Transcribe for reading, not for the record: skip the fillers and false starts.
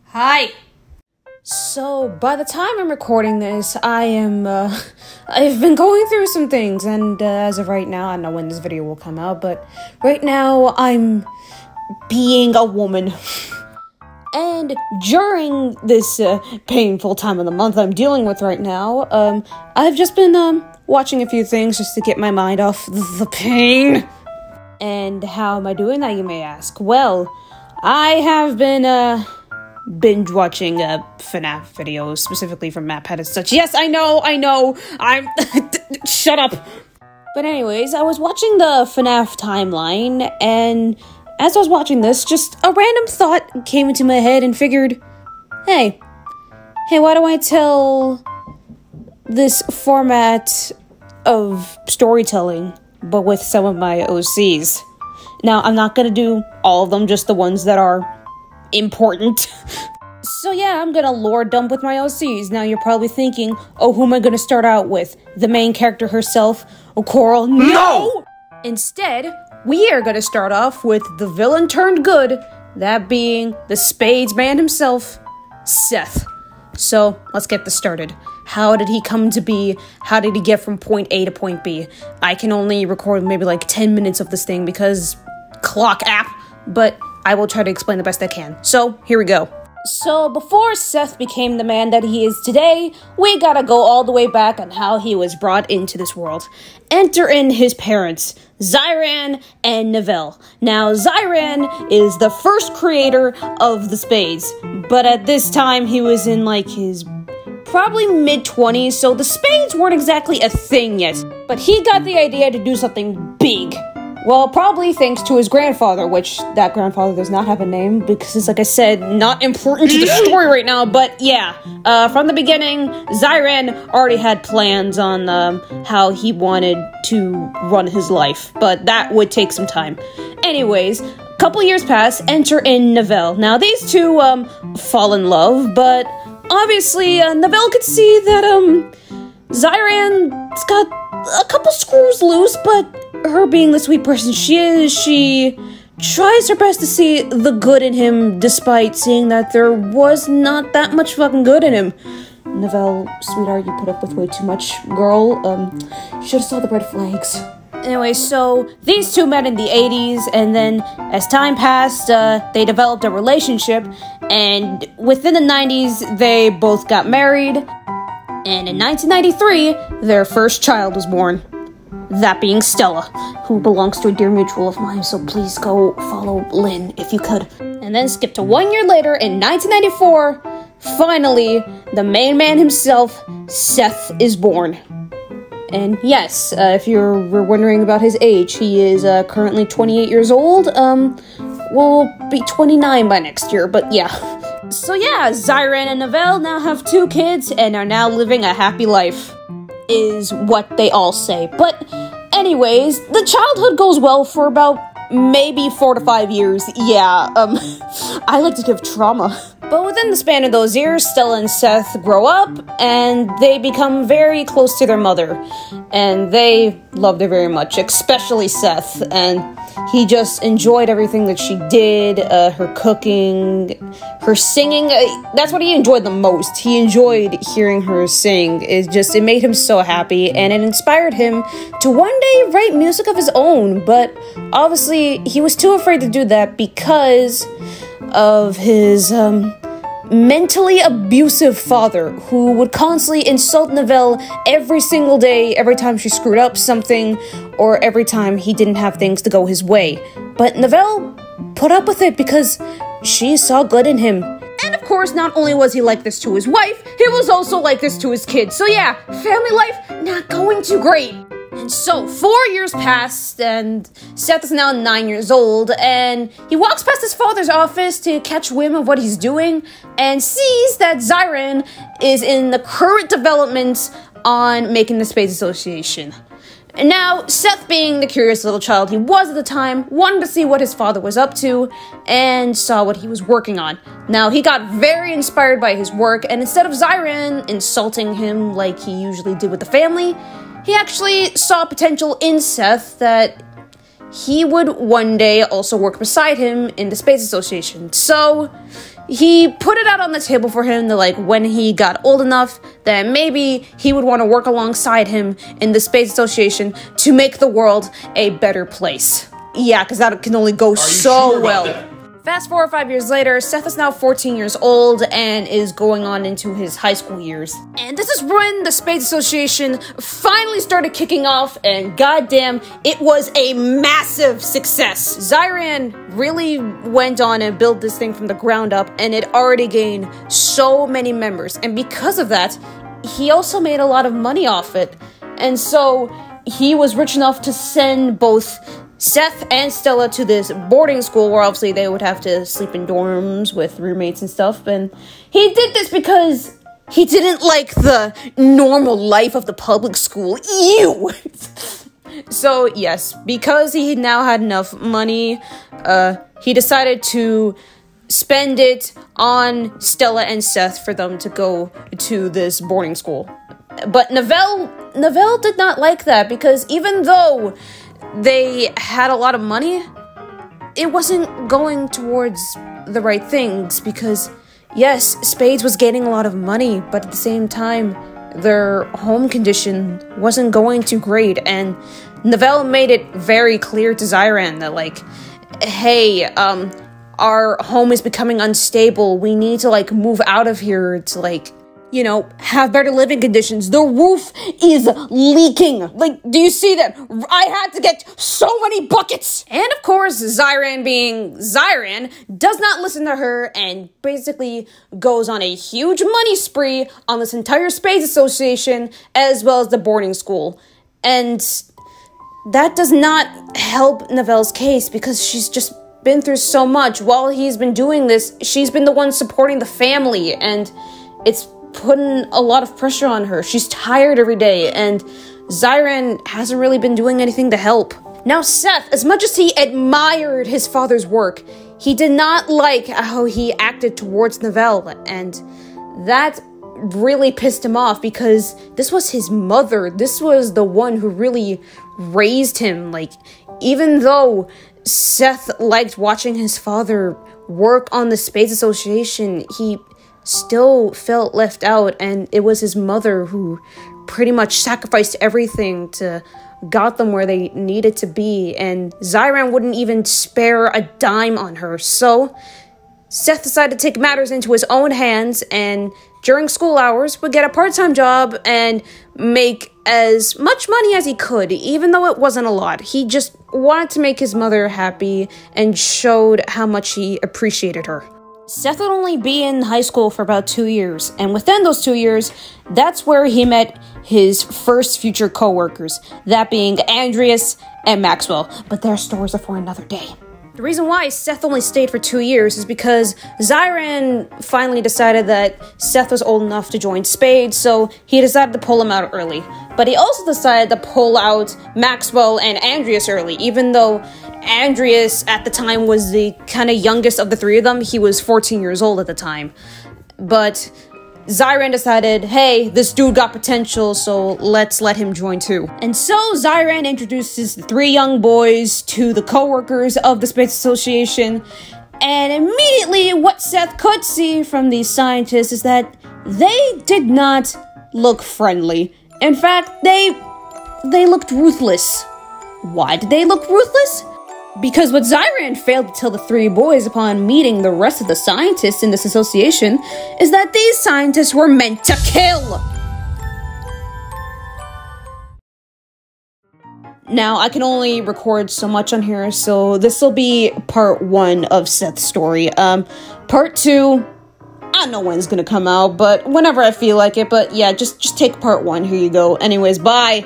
Hi. So, by the time I'm recording this, I've been going through some things, and as of right now, I don't know when this video will come out, but right now, I'm being a woman. And during this painful time of the month I'm dealing with right now, I've just been watching a few things just to get my mind off the pain. And how am I doing that, you may ask? Well, I have been binge watching FNAF videos, specifically from MapPad and such. Yes, I know, I'm shut up. But anyways, I was watching the FNAF timeline, and as I was watching this, just a random thought came into my head and figured, hey, why don't I tell this format of storytelling, but with some of my OCs? Now, I'm not gonna do all of them, just the ones that are important. So yeah, I'm gonna lore dump with my OCs. Now you're probably thinking, oh, who am I gonna start out with? The main character herself? Oh, Coral? No! Instead, we are gonna start off with the villain turned good, that being the Spades man himself, Seth. So, let's get this started. How did he come to be? How did he get from point A to point B? I can only record maybe like 10 minutes of this thing because clock app, but I will try to explain the best I can. So, here we go. So, before Seth became the man that he is today, we gotta go all the way back on how he was brought into this world. Enter in his parents, Zyran and Nivelle. Now, Zyran is the first creator of the Spades, but at this time he was in like his probably mid-20s, so the Spades weren't exactly a thing yet. But he got the idea to do something big. Well, probably thanks to his grandfather, which that grandfather does not have a name, because it's, like I said, not important to the story right now, but yeah. From the beginning, Zyran already had plans on how he wanted to run his life, but that would take some time. Anyways, a couple years pass, enter in Nivelle. Now, these two fall in love, but obviously, Nivelle could see that Zyran's got a couple screws loose, but her being the sweet person she tries her best to see the good in him, despite seeing that there was not that much fucking good in him. Nivelle, sweetheart, you put up with way too much, girl. Should've saw the red flags. Anyway, so these two met in the 80s, and then as time passed, they developed a relationship, and within the 90s, they both got married, and in 1993, their first child was born. That being Stella, who belongs to a dear mutual of mine, so please go follow Lynn if you could. And then skip to 1 year later, in 1994, finally, the main man himself, Seth, is born. And yes, if you're wondering about his age, he is currently 28 years old, will be 29 by next year, but yeah. So yeah, Zyran and Nivelle now have 2 kids and are now living a happy life, is what they all say. But anyways, the childhood goes well for about maybe 4 to 5 years. Yeah, I like to give trauma. But within the span of those years, Stella and Seth grow up, and they become very close to their mother. And they loved her very much, especially Seth, and he just enjoyed everything that she did, her cooking, her singing. That's what he enjoyed the most. He enjoyed hearing her sing. It made him so happy, and it inspired him to one day write music of his own. But obviously, he was too afraid to do that because of his mentally abusive father, who would constantly insult Nivelle every single day, every time she screwed up something, or every time he didn't have things to go his way. But Nivelle put up with it because she saw good in him. And of course, not only was he like this to his wife, he was also like this to his kids. So yeah, family life not going too great. And so, 4 years passed, and Seth is now 9 years old, and he walks past his father's office to catch whim of what he's doing, and sees that Zyran is in the current development on making the Spades Association. And now, Seth, being the curious little child he was at the time, wanted to see what his father was up to, and saw what he was working on. Now, he got very inspired by his work, and instead of Zyran insulting him like he usually did with the family, he actually saw potential in Seth that he would one day also work beside him in the Space Association. So he put it out on the table for him that, like, when he got old enough, that maybe he would want to work alongside him in the Space Association to make the world a better place. Yeah, because that can only go so well. Fast forward 5 years later, Seth is now 14 years old and is going on into his high school years. And this is when the Space Association finally started kicking off, and goddamn, it was a massive success. Zyran really went on and built this thing from the ground up, and it already gained so many members. And because of that, he also made a lot of money off it. And so he was rich enough to send both Seth and Stella to this boarding school where obviously they would have to sleep in dorms with roommates and stuff. And he did this because he didn't like the normal life of the public school. Ew! So yes, because he now had enough money, he decided to spend it on Stella and Seth for them to go to this boarding school. But Novell did not like that, because even though they had a lot of money, it wasn't going towards the right things, because yes, Spades was getting a lot of money, but at the same time, their home condition wasn't going too great, and Novell made it very clear to Zyran that, like, hey, our home is becoming unstable, we need to, like, move out of here to, like, you know, have better living conditions. The roof is leaking. Like, do you see that? I had to get so many buckets. And of course, Zyran, being Zyran, does not listen to her and basically goes on a huge money spree on this entire Space Association as well as the boarding school. And that does not help Novell's case, because she's just been through so much. While he's been doing this, she's been the one supporting the family, and it's putting a lot of pressure on her. She's tired every day, and Zyran hasn't really been doing anything to help. Now Seth, as much as he admired his father's work, he did not like how he acted towards Novell, and that really pissed him off, because this was his mother. This was the one who really raised him. Like, even though Seth liked watching his father work on the Space Association, he still felt left out, and it was his mother who pretty much sacrificed everything to got them where they needed to be, and Zyran wouldn't even spare a dime on her. So Seth decided to take matters into his own hands, and during school hours would get a part-time job and make as much money as he could, even though it wasn't a lot. He just wanted to make his mother happy and showed how much he appreciated her. Seth would only be in high school for about 2 years, and within those 2 years, that's where he met his first future co-workers, that being Andreas and Maxwell, but their stories are for another day. The reason why Seth only stayed for 2 years is because Zyran finally decided that Seth was old enough to join Spades, so he decided to pull him out early. But he also decided to pull out Maxwell and Andreas early, even though Andreas at the time was the kind of youngest of the three of them. He was 14 years old at the time. But Zyran decided, hey, this dude got potential, so let's let him join too. And so Zyran introduces the three young boys to the co-workers of the Space Association, and immediately what Seth could see from these scientists is that they did not look friendly. In fact, they looked ruthless. Why did they look ruthless? Because what Zyran failed to tell the three boys upon meeting the rest of the scientists in this association is that these scientists were meant to kill! Now, I can only record so much on here, so this will be part 1 of Seth's story. Part 2, I don't know when it's gonna come out, but whenever I feel like it. But yeah, just take part 1, here you go. Anyways, bye!